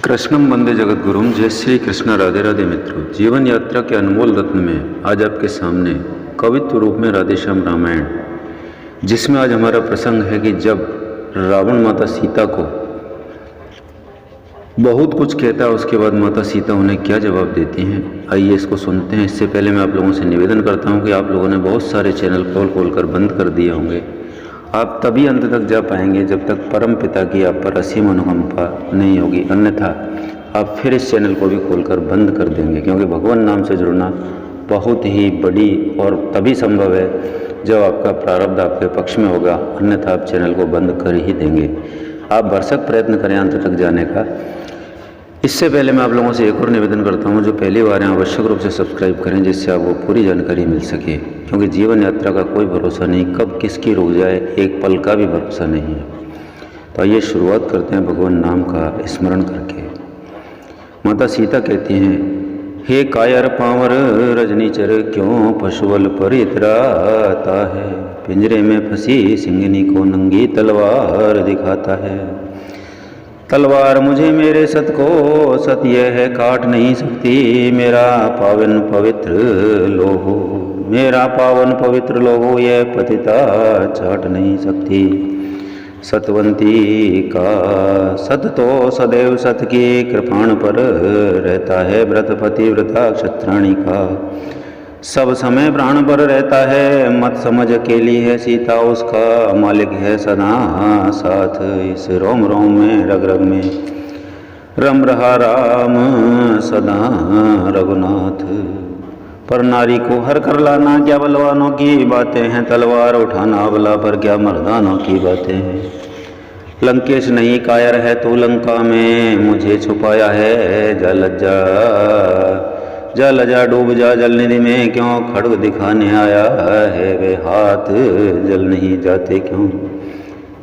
कृष्णम वंदे जगद्गुरुम। जय श्री कृष्ण। राधे राधे मित्रों, जीवन यात्रा के अनमोल रत्न में आज आपके सामने कवित्व रूप में राधेश्याम रामायण, जिसमें आज हमारा प्रसंग है कि जब रावण माता सीता को बहुत कुछ कहता है, उसके बाद माता सीता उन्हें क्या जवाब देती हैं, आइए इसको सुनते हैं। इससे पहले मैं आप लोगों से निवेदन करता हूं कि आप लोगों ने बहुत सारे चैनल खोल कर बंद कर दिए होंगे। आप तभी अंत तक जा पाएंगे जब तक परम पिता की आप पर असीम अनुकंपा नहीं होगी, अन्यथा आप फिर इस चैनल को भी खोलकर बंद कर देंगे। क्योंकि भगवान नाम से जुड़ना बहुत ही बड़ी और तभी संभव है जब आपका प्रारब्ध आपके पक्ष में होगा, अन्यथा आप चैनल को बंद कर ही देंगे। आप भरसक प्रयत्न करें अंत तक जाने का। इससे पहले मैं आप लोगों से एक और निवेदन करता हूं, जो पहली बार हैं आवश्यक रूप से सब्सक्राइब करें, जिससे आपको पूरी जानकारी मिल सके। क्योंकि जीवन यात्रा का कोई भरोसा नहीं, कब किसकी रुक जाए एक पल का भी भरोसा नहीं है। तो आइए शुरुआत करते हैं भगवान नाम का स्मरण करके। माता सीता कहती हैं, हे कायर पांवर रजनीचर, क्यों पशुबल पर इतराता है। पिंजरे में फंसी सिंगनी को नंगी तलवार दिखाता है। तलवार मुझे मेरे सत को सत यह है काट नहीं सकती। मेरा पावन पवित्र लोहो, मेरा पावन पवित्र लोहो यह पतिता चाट नहीं सकती। सतवंती का सत तो सदैव सत की कृपाण पर रहता है। व्रतपति व्रता क्षत्राणी का सब समय प्राण पर रहता है। मत समझ अकेली है सीता, उसका मालिक है सदा साथ। इस रोम रोम में रग रग में रम रहा राम सदा रघुनाथ। पर नारी को हर कर लाना क्या बलवानों की बातें हैं। तलवार उठाना भला पर क्या मर्दानों की बातें हैं। लंकेश नहीं कायर है तू लंका में, मुझे छुपाया है जा लज्जा। जा लजा डूब जा जल निधि में, क्यों खड्ग दिखाने आया है। वे हाथ जल नहीं जाते क्यों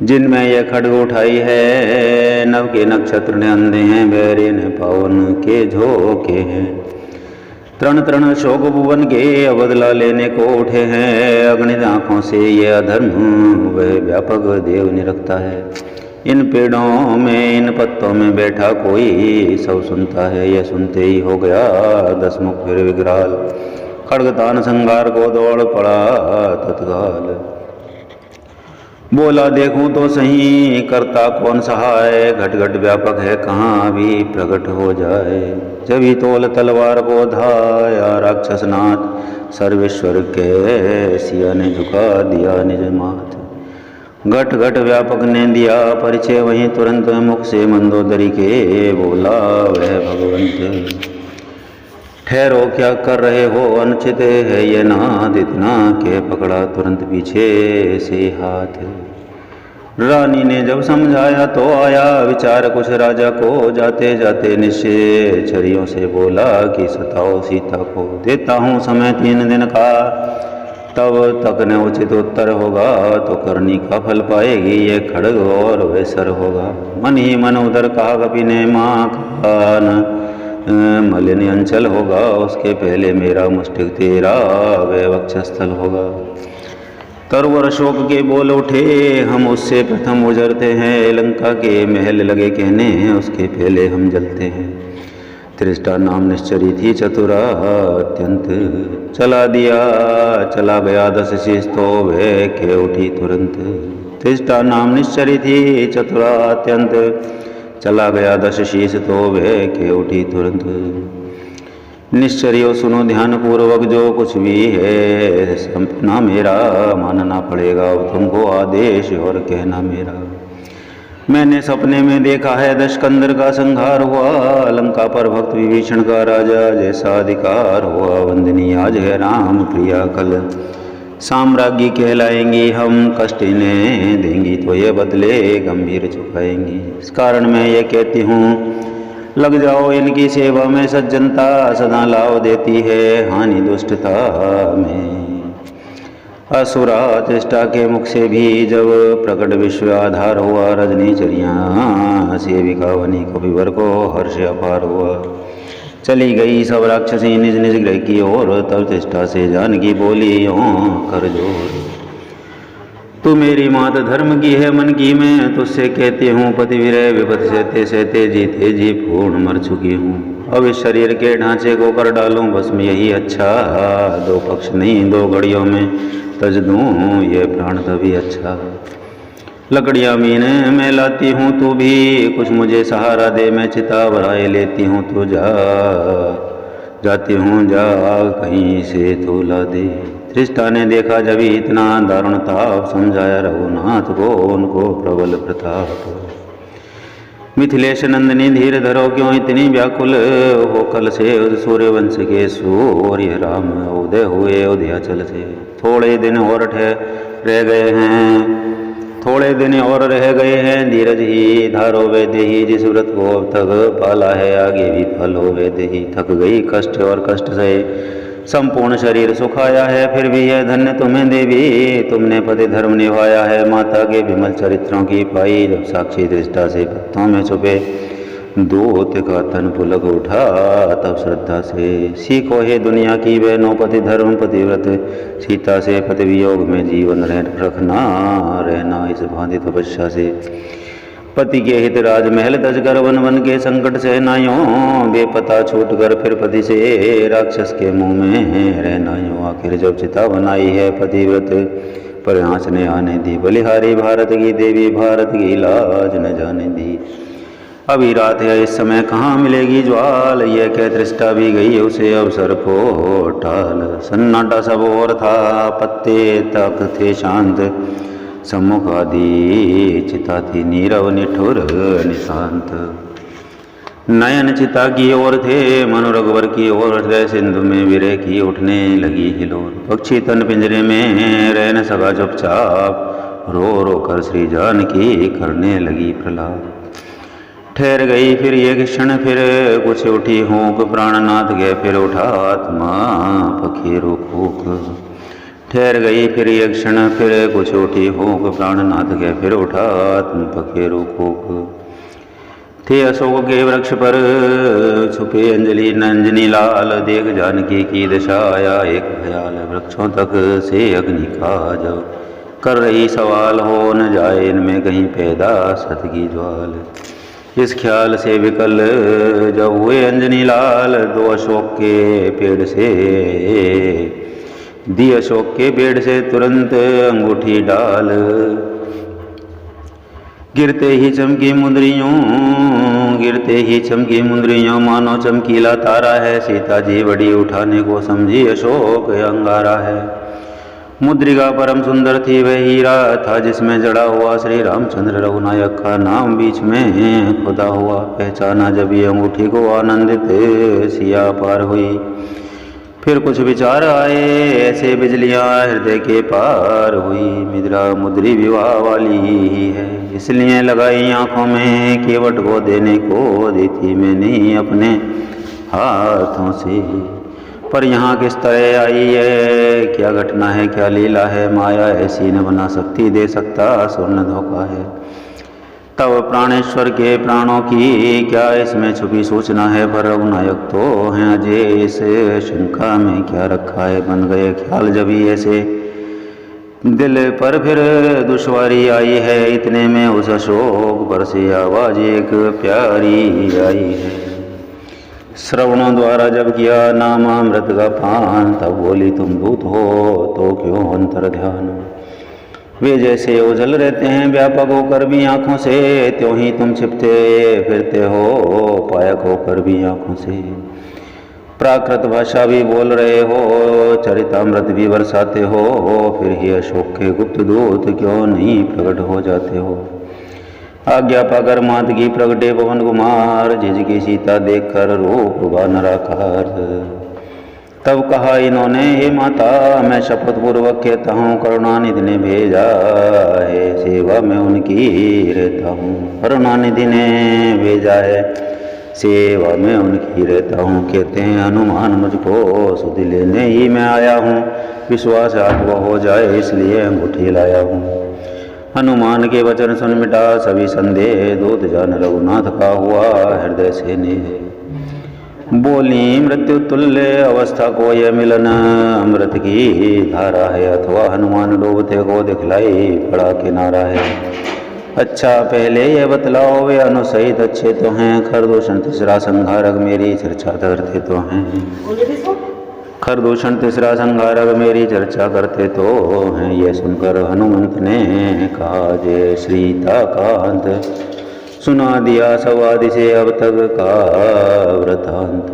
जिनमें यह खड्ग उठाई है। नव के नक्षत्र ने अंधे हैं, बैरे ने पावन के झोंके हैं। तृण तृण शोक भुवन के बदला लेने को उठे हैं। अग्नि आंखों से ये अधर्म वह व्यापक देव निरखता है। इन पेड़ों में इन पत्तों में बैठा कोई सब सुनता है। यह सुनते ही हो गया दसमुख फिर विकराल। खड्गतान संगार को दौड़ पड़ा तत्काल। बोला देखूं तो सही करता कौन सहाय। घट घट व्यापक है कहाँ भी प्रकट हो जाए। जब ही तोल तलवार को धाया राक्षसनाथ। सर्वेश्वर के सिया ने झुका दिया निज माथ। घट घट व्यापक ने दिया परिचय वहीं तुरंत मुख से मंदोदरी के। बोला वह भगवंत ठहरो क्या कर रहे हो, अनुचित है ये नाद इतना के। पकड़ा तुरंत पीछे से हाथ। रानी ने जब समझाया तो आया विचार कुछ राजा को। जाते जाते निश्चय छरियों से बोला कि सताओ सीता को। देता हूँ समय 3 दिन का, तब तक न उचित उत्तर होगा तो करनी का फल पाएगी ये खड्ग और वैसर होगा। मन ही मन उधर कहा कपि ने, माँ का न मलिन अंचल होगा। उसके पहले मेरा मुष्टिक तेरा वह वक्षस्थल होगा। तरुवर शोक के बोल उठे, हम उससे प्रथम उजरते हैं। लंका के महल लगे कहने, उसके पहले हम जलते हैं। त्रिष्टा नाम निश्चरी थी चतुरा अत्यंत। चला गया 10 शीश तो वह के उठी तुरंत। त्रिष्टा नाम निश्चरी थी चतुरा अत्यंत। चला गया 10 शीश तो वह के उठी तुरंत। निश्चर्यो सुनो ध्यान पूर्वक, जो कुछ भी है संपना मेरा मानना पड़ेगा। अब तुमको आदेश और कहना मेरा। मैंने सपने में देखा है दशकंदर का संहार हुआ। लंका पर भक्त विभीषण का राजा जैसा अधिकार हुआ। वंदनी आज है राम प्रिया, कल साम्राज्ञी कहलाएंगी हम। कष्ट इन्हें देंगी तो ये बदले गंभीर चुकाएंगी। इस कारण मैं ये कहती हूँ लग जाओ इनकी सेवा में। सज्जनता सदा लाभ देती है, हानि दुष्टता में। असुरा चेष्टा के मुख से भी जब प्रकट विश्व आधार हुआ। रजनीचरियाँ सेविका बनी कपिवर को हर्ष अपार हुआ। चली गई सब राक्षसी निज निज गृह की ओर। तब चेष्टा से जानकी बोली कर जोर। तू मेरी मात धर्म की है मन की, मैं तुझसे कहती हूँ पति विरह विपत सहते सहते जीते जी पूर्ण मर चुकी हूँ। अब इस शरीर के ढांचे को कर डालूं भस्म यही अच्छा, दो पक्ष नहीं दो घड़ियों में तज दूं ये प्राण तभी अच्छा। लकड़ियाँ मीने मैं लाती हूँ तू भी कुछ मुझे सहारा दे, मैं चिता बनाए लेती हूँ तू जाती हूँ जा कहीं से तो ला दे। धृष्टा ने देखा जब इतना दारुण ताप, समझाया रघुनाथ को उनको प्रबल प्रताप। मिथिलेश नंदनी धीर धरो क्यों इतनी व्याकुल हो, कल से उस सूर्यवंश के सूर्य राम उदय हुए उदयाचल से। थोड़े दिन और रह गए हैं, थोड़े दिन और रह गए हैं, धीरज ही धारो वेद ही, जिस व्रत को अब तक पाला है आगे भी फल हो वेद ही। थक गई कष्ट और कष्ट से संपूर्ण शरीर सुखाया है, फिर भी यह धन्य तुम्हें देवी तुमने पति धर्म निभाया है। माता के विमल चरित्रों की पाई जब साक्षी दृष्टा से पत्तों में छुपे, दूत का तन पुलक उठा तब श्रद्धा से। सीखो हे दुनिया की बहनों पति धर्म पतिव्रत, सीता से पति वियोग में जीवन रहना इस भांति तपस्या से। पति के हित राजमहल तजकर वन वन के संकट सहनायों, बेपता छूट कर फिर पति से राक्षस के मुंह में रहनायों। आखिर जब चिता बनाई है पतिव्रत पर आँच ने आने दी, बलिहारी भारत की देवी भारत की लाज न जाने दी। अभी रात है इस समय कहाँ मिलेगी ज्वाल, यह कह दृष्टा भी गई उसे अवसर को टाल। सन्नाटा सब और था पत्ते तक थे शांत, सम्मुख आदि चिता थी नीरव निठुर निशांत। नयन चिता की ओर थे मनु रघुवर की ओर, हृदय सिंधु में विरह की उठने लगी हिलोर। पक्षी तन पिंजरे में रह न सका चुपचाप, रो रो कर श्री जानकी करने लगी प्रलाप। ठहर गई फिर एक क्षण फिर कुछ उठी हूँ, प्राणनाथ गए फिर उठा आत्मा पखेरु कूक। ठहर गई फिर एक क्षण फिर कुछ उठी हूँ, प्राणनाथ गए फिर उठा आत्मा पखेरु कूक। थे अशोक के वृक्ष पर छुपे अंजलि नंजनी लाल, देख जानकी की दशा आया एक ख्याल। वृक्षों तक से अग्नि का जब कर रही सवाल, हो न जाए इनमें कहीं पैदा सत की ज्वाल। इस ख्याल से विकल जब हुए अंजनी लाल, दो अशोक के पेड़ से दी अशोक के पेड़ से तुरंत अंगूठी डाल। गिरते ही चमकी मुंदरियों मानो चमकीला तारा है। सीता जी बड़ी उठाने को समझी अशोक अंगारा है। मुद्रिका परम सुंदर थी वह हीरा था, जिसमें जड़ा हुआ श्री रामचंद्र रघुनायक का नाम बीच में खुदा हुआ। पहचाना जब ये अंगूठी को आनंदित सिया पार हुई, फिर कुछ विचार आए ऐसे बिजलियां हृदय के पार हुई। मिद्रा मुद्री विवाह वाली ही है, इसलिए लगाई आंखों में, केवट को देने को दी थी मैंने अपने हाथों से। पर यहाँ किस तरह आई है, क्या घटना है क्या लीला है, माया ऐसी न बना सकती, दे सकता स्वर्ण धोखा है। तब प्राणेश्वर के प्राणों की क्या इसमें छुपी सूचना है, पर रघुनायक तो हैं अजय, इस शंका में क्या रखा है। बन गए ख्याल जब ही ऐसे दिल पर फिर दुश्वारी आई है, इतने में उस अशोक पर से आवाज एक प्यारी आई है। श्रवणों द्वारा जब किया नाम अमृत का पान, तब बोली तुम दूत हो तो क्यों अंतर ध्यान। वे जैसे ओझल रहते हैं व्यापक होकर भी आँखों से, त्यों ही तुम छिपते फिरते हो पायक होकर भी आँखों से। प्राकृत भाषा भी बोल रहे हो, चरितामृत भी बरसाते हो, फिर ही अशोक के गुप्त दूत क्यों नहीं प्रकट हो जाते हो। आज्ञा पाकर मात की प्रगटे पवन कुमार, जिसकी सीता देखकर रूप वानराकार। तब कहा इन्होंने हे माता मैं शपथ पूर्वक कहता हूँ, करुणानिधि ने भेजा है, सेवा में उनकी रहता हूँ। करुणानिधि ने भेजा है, सेवा में उनकी रहता हूँ। कहते हैं हनुमान मुझको सुध लेने ही मैं आया हूँ, विश्वास आपको हो जाए इसलिए अंगूठी लाया हूँ। हनुमान के वचन सुन मिटा सभी संदेह, दूत जान रघुनाथ का हुआ हृदय से नेह। बोली मृत्यु तुल्य अवस्था को यह मिलन अमृत की धारा है, अथवा हनुमान डूबते को दिखलाई पड़ा किनारा है। अच्छा पहले ये बतलाओ वे अनुसहित अच्छे तो हैं, खरदूषण तीसरा संहारक मेरी चर्चा करते तो हैं। खरदूषण तीसरा संहारक मेरी चर्चा करते तो हैं। ये सुनकर हनुमंत ने कहा जय सीता कांत, सुना दिया सवादि से अब तक का वृतांत।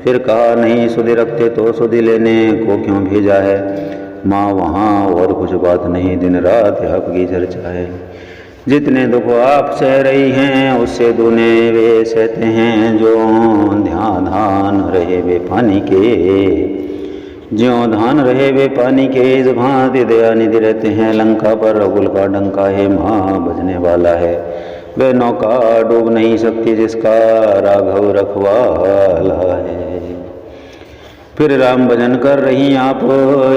फिर कहा नहीं सुधि रखते तो सुधि लेने को क्यों भेजा है, माँ वहाँ और कुछ बात नहीं, दिन रात आपकी चर्चा है। जितने दुख आप सह रही हैं उससे दूने वे सहते हैं, जो ध्यान रहे वे पानी के, ज्यों धान रहे वे पानी के, इस भांति दयानिधि रहते हैं। लंका पर रघुल का डंका है, माँ बजने वाला है, वह नौका डूब नहीं सकती जिसका राघव रखवाला है। फिर राम भजन कर रही आप,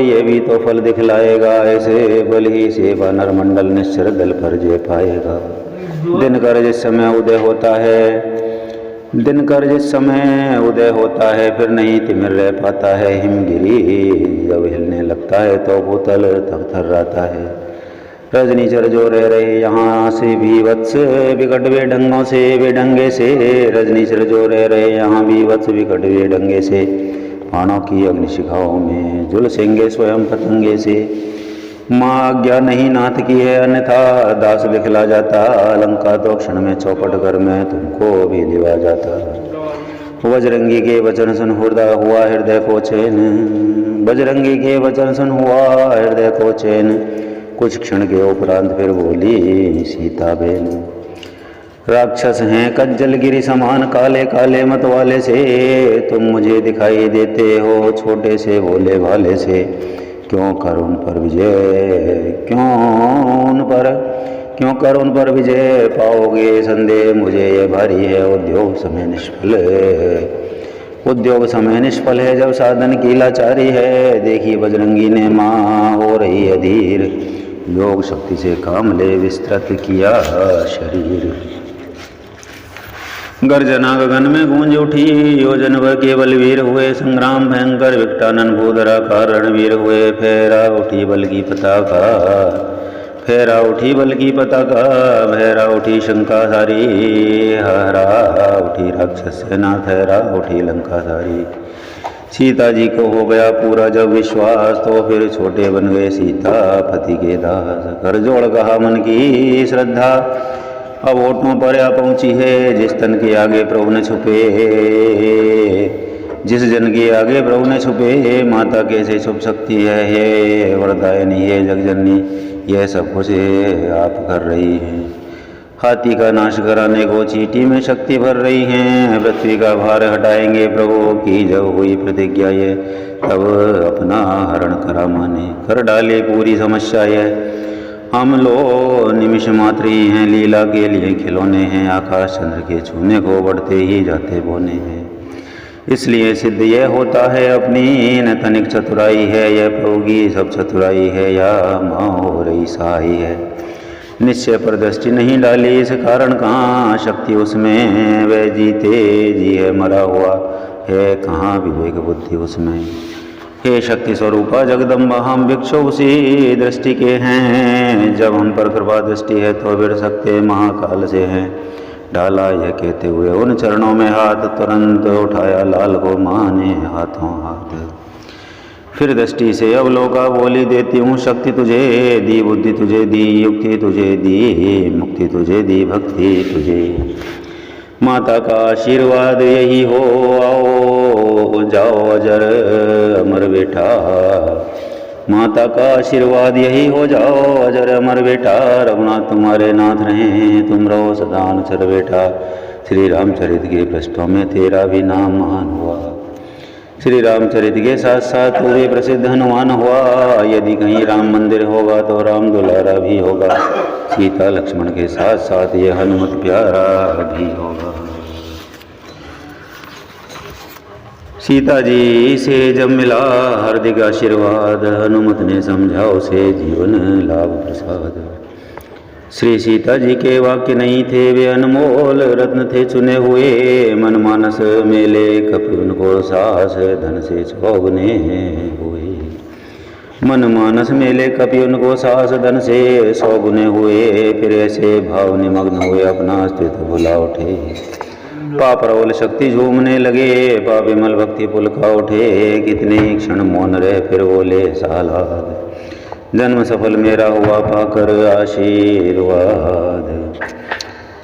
ये भी तो फल दिखलाएगा, ऐसे बल ही से वानर मंडल निश्चर दल पर जे पाएगा। दिनकर जिस समय उदय होता है, दिनकर जिस समय उदय होता है, फिर नहीं तिमिर रह पाता है। हिमगिरी जब हिलने लगता है तो भूतल थरथराता है। रजनीचर जो रह रहे यहाँ से भी वत्स विकट वे ढंगों से वे ढंगे से, रजनीचर जो रह रहे यहाँ भी वत्स विकट वे ढंगे से, बाणों की अग्निशिखाओं में झुलसेंगे स्वयं पतंगे से। माँ आज्ञा नहीं नाथ की है, अन्यथा दास दिखला जाता, लंका तो क्षण में चौपट कर मैं तुमको भी दिवा जाता। बजरंगी के वचन सुन हुआ हृदय को चैन, बजरंगी के वचन सुन हुआ हृदय को चैन, कुछ क्षण के उपरांत फिर बोली सीता बहन। राक्षस हैं कज्जल गिरी समान काले काले मत वाले से, तुम मुझे दिखाई देते हो छोटे से भोले भाले से। क्यों कर उन पर विजय, क्यों कर उन पर विजय पाओगे संदेह मुझे ये भारी है। उद्योग समय निष्फल है जब साधन की लाचारी है। देखी बजरंगी ने माँ हो रही अधीर, योग शक्ति से काम ले विस्तृत किया शरीर। गर्जना गगन में गूंज उठी योजन व केवल वीर हुए, संग्राम भयंकर विकटानन भूधरा का रणवीर हुए। फेरा उठी बल की पताका, फेरा उठी बल की पताका, भैरा उठी शंका सारी, हरा उठी राक्षस सेना, ठहरा उठी लंका सारी। सीता जी को हो गया पूरा जब विश्वास, तो फिर छोटे बन गए सीता पति के दास। कर जोड़ कहा मन की श्रद्धा, अब ओठों पर आ पहुँची है, जिस तन के आगे प्रभु ने छुपे, जिस जन के आगे प्रभु ने छुपे, माता कैसे छुप सकती है। ये वरदायनी है जगजननी, यह सब कुछ आप कर रही हैं। हाथी का नाश कराने को चींटी में शक्ति भर रही हैं, पृथ्वी का भार हटाएंगे प्रभु की जब हुई प्रतिज्ञा ये, तब अपना हरण करा माने कर डाले पूरी समस्या ये। हम लोग निमिष मात्र ही हैं, लीला के लिए खिलौने हैं, आकाश चंद्र के छूने को बढ़ते ही जाते बोने हैं। इसलिए सिद्ध यह होता है अपनी न तनिक चतुराई है, यह प्रभु की सब चतुराई है या माँ हो रही सहाई है। निश्चय पर दृष्टि नहीं डाली, इस कारण कहाँ शक्ति उसमें, वह जीते जी है मरा हुआ है, कहाँ विवेक बुद्धि उसमें। हे शक्ति स्वरूपा जगदम्बा, हम भिक्षु उसी दृष्टि के हैं, जब हम पर कृपा दृष्टि है तो फिर सकते महाकाल से हैं। डाला यह कहते हुए उन चरणों में हाथ, तुरंत उठाया लाल को माँ ने हाथों हाथ। फिर दृष्टि से अवलोका बोली देती हूँ, शक्ति तुझे दी, बुद्धि तुझे दी, युक्ति तुझे दी, मुक्ति तुझे दी, भक्ति तुझे। माता का आशीर्वाद यही हो, आओ जाओ अजर अमर बेटा। माता का आशीर्वाद यही हो, जाओ अजर अमर बेटा। रघुनाथ तुम्हारे नाथ रहें, तुम रहो सदा अनुचर बेटा। श्री रामचरित के पृष्ठों में तेरा भी नाम महान हुआ, श्री रामचरित के साथ साथ तू भी प्रसिद्ध हनुमान हुआ। यदि कहीं राम मंदिर होगा तो राम दुलारा भी होगा, सीता लक्ष्मण के साथ साथ ये हनुमत प्यारा भी होगा। सीता जी से जब मिला हार्दिक आशीर्वाद, हनुमत ने समझा उसे जीवन लाभ प्रसाद। श्री सीता जी के वाक्य नहीं थे, वे अनमोल रत्न थे चुने हुए। मन मानस मेले कपि उनको सास, धन से चौगुने हुए। मन मानस मेले कपि उनको सास, धन से 100 गुने हुए। फिर ऐसे भाव निमग्न हुए, अपना अस्तित्व भुला उठे। पापरवल शक्ति झूमने लगे, पापिमल भक्ति पुलका उठे। कितने क्षण मौन रहे, फिर बोले सालाद, जन्म सफल मेरा हुआ पाकर आशीर्वाद।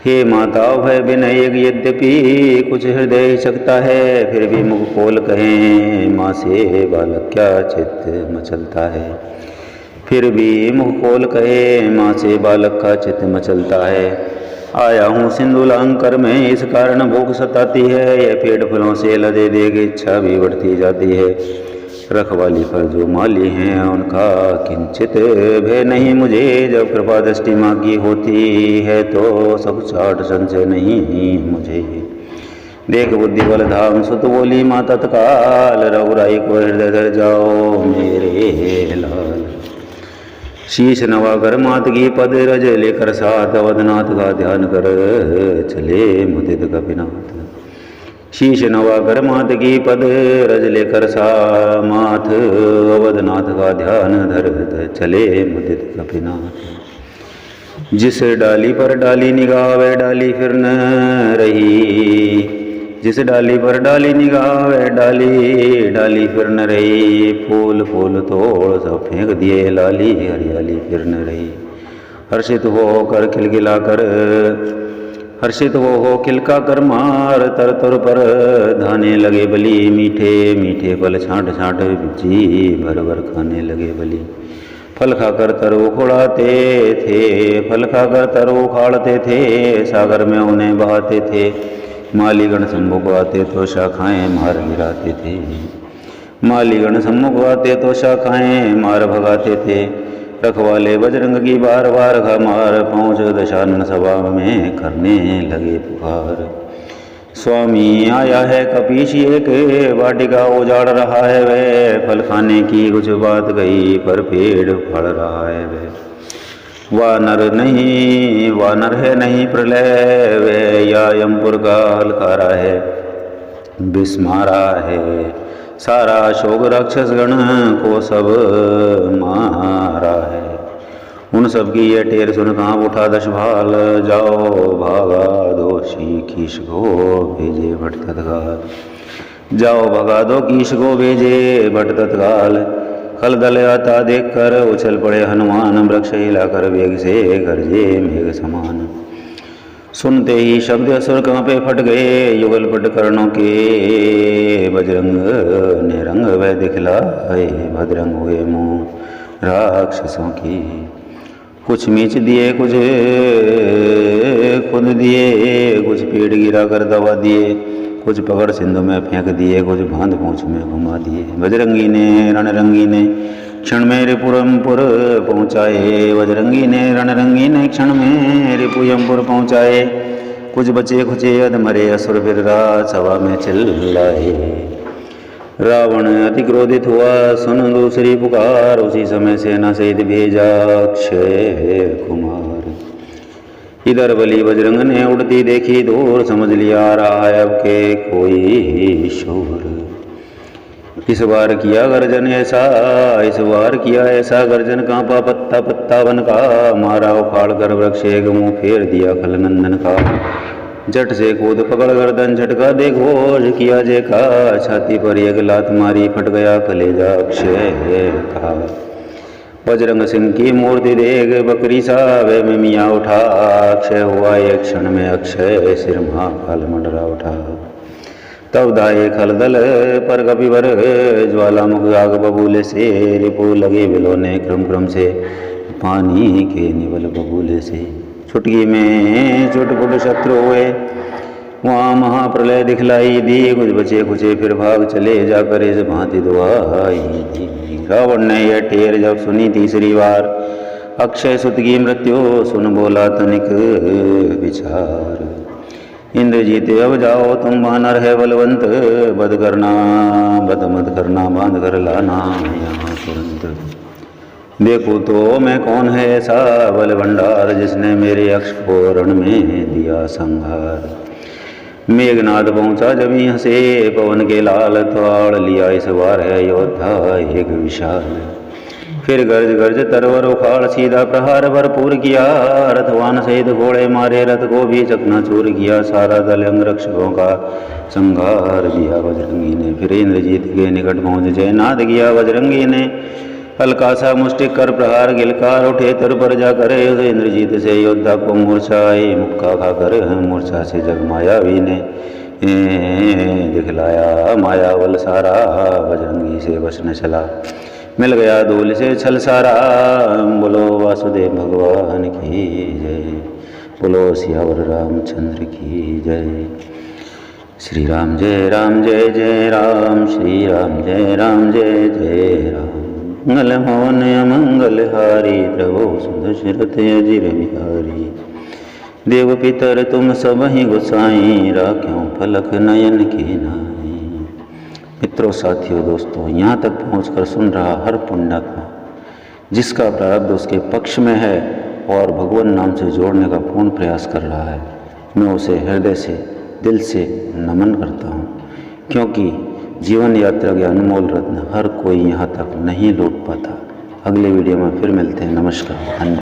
हे माता भय विनय यद्यपि कुछ हृदय सकता है, फिर भी मुख खोल कहें माँ से बालक क्या चित्त मचलता है। फिर भी मुख खोल कहे माँ से बालक का चित्त मचलता है। आया हूँ सिंधुलांकर में, इस कारण भूख सताती है। यह पेट फलों से लदे देगी, इच्छा भी बढ़ती जाती है। रखवाली पर जो माली हैं, उनका किंचित भय नहीं मुझे। जब कृपा दृष्टि माँ की होती है, तो सब चाट संशय नहीं मुझे। देख बुद्धि बल धाम सुत बोली माँ तत्काल, रघुराई को हृदय धर जाओ मेरे लाल। शीश नवाकर मात की पद रज लेकर साथ, अवधनाथ का ध्यान कर चले मुदित कपिनाथ। शीश नवाकर मात की पद रज लेकर सा माथ, अवधनाथ का ध्यान धर चले मुदित कपिनाथ। जिस डाली पर डाली निगाह, वह डाली फिर न रही। जिस डाली पर डाली निगाह, वह डाली फिर न रही। फूल फूल तोड़ सब फेंक दिए, लाली हरियाली फिर न रही। हर्षित होकर खिलखिलाकर, हर्षित हो खिलका कर मार, तर तर पर धाने लगे बली। मीठे मीठे फल छांट छांट जी भर भर खाने लगे बली। फल खाकर तरु उखाड़ते थे, फल खाकर तरु उखाड़ते थे। सागर में उन्हें बहाते थे, मालीगण सम्मुख आते तो शाखाएं मार गिराते थे। मालीगण सम्मुख आते तो शाखाएं मार भगाते थे। रखवाले बजरंग की बार बार मार, पहुँच दशानन सभा में करने लगे पुकार। स्वामी आया है कपीश एक, वाटिका उजाड़ रहा है वह। फल खाने की कुछ बात गई, पर पेड़ फल रहा है वह। वानर है नहीं प्रलय वह, या यमपुर का हलकारा है बिस्मारा है। सारा शोक राक्षस गण को सब मारा है। उन सब की यह टेर सुन कांप उठा 10 भाल। जाओ भागा दो कीश को भेजे भट तत्काल। जाओ भगा दो कीश को भेजे भट तत्काल। खलदल आता देख कर उछल पड़े हनुमान, वृक्ष हिलाकर वेग से गरजे मेघ समान। सुनते ही शब्द असुर कांपे फट गए, युगल पट कर्णों के बजरंग ने रंग वह दिखलाए। भद्रंग हुए मुँह राक्षसों की, कुछ मीच दिए कुछ खुद दिए। कुछ पेड़ गिरा कर दबा दिए, कुछ पकड़ सिंधु में फेंक दिए। कुछ बांध पूंछ में घुमा दिए। बजरंगी ने रणरंगी ने क्षण में रिपुयमपुर पहुँचाए। बजरंगी ने रणरंगी ने क्षण में रिपुयमपुर पहुँचाए। कुछ बचे खुचे अधमरे असुर फिर रात सभा में चिल्लाए। रावण अति क्रोधित हुआ सुन दूसरी पुकार, उसी समय सेना सहित भेजा अक्षय कुमार। इधर बलि बजरंग ने उड़ती देखी दूर, समझ लिया आ रहा है अब के कोई शोर। इस बार किया गर्जन ऐसा, इस बार किया ऐसा गर्जन, कांपा पत्ता पत्ता वन का। मारा उखाड़ कर वृक्ष एक, मुँह फेर दिया खलनंदन का। झट से कूद पकड़ गर्दन झटका दे घोष किया जय का। छाती पर एक लात मारी फट गया कलेजा अक्षय का। बजरंग सिंह की मूर्ति देख बकरी सा वे में मियाँ उठा। अक्षय हुआ एक क्षण में अक्षय, सिर महाकाल मंडरा उठा। तब दाए खलदल पर कपिवर, ज्वालामुख आग बबूले से। रिपु लगे बिलोने क्रम क्रम से, पानी के निवल बबूले से। छुटकी में चुटपुट शत्रु हुए, वहाँ महाप्रलय दिखलाई दी। कुछ बचे खुचे फिर भाग चले, जाकर इस भांति दुआई दी। रावण ने यह टेर जब सुनी तीसरी बार, अक्षय सुत की मृत्यु सुन बोला तनिक विचार। इंद्रजीत अब जाओ तुम वानर है बलवंत, बद करना बद मत करना बांध कर लाना यहाँ तुरंत। देखो तो मैं कौन है ऐसा बल भंडार, जिसने मेरे अक्ष को रण में दिया संहार। मेघनाद पहुँचा जब यहाँ से पवन के लाल, त्वाड़ लिया इस बार है योद्धा एक विशाल। फिर गर्ज गर्ज तरवर उखाड़ सीधा प्रहार भरपूर किया, रथवान सहित घोड़े मारे रथ को भी चकनाचूर किया। सारा दल अंगरक्षकों का संहार किया बजरंगी ने। फिर इंद्रजीत के निकट पहुँच जयनाद किया बजरंगी ने। हल्का सा मुष्टिक कर प्रहार गिलकार उठे तर पर जाकर, इंद्रजीत से योद्धा को मूर्छा आई। मुक्का खाकर मूर्छा से जग मायावी ने दिखलाया मायावल सारा, बजरंगी से बच न चला मिल गया धूल से छल सारा। बोलो वासुदेव भगवान की जय, बोलो सियावर रामचंद्र की जय। श्री राम जय जय राम, श्री राम जय जय राम। मंगल मोहन अमंगल हारी, प्रभु सुदशरथ अजिर बिहारी। देव पितर तुम सब ही गोसाई, राख्यों फलक नयन की नाई। मित्रों, साथियों, दोस्तों, यहाँ तक पहुँचकर सुन रहा हर पुण्यात्मा, जिसका प्रारब्ध उसके पक्ष में है और भगवान नाम से जोड़ने का पूर्ण प्रयास कर रहा है, मैं उसे हृदय से, दिल से नमन करता हूँ। क्योंकि जीवन यात्रा के अनमोल रत्न हर कोई यहाँ तक नहीं लौट पाता। अगले वीडियो में फिर मिलते हैं। नमस्कार, धन्यवाद।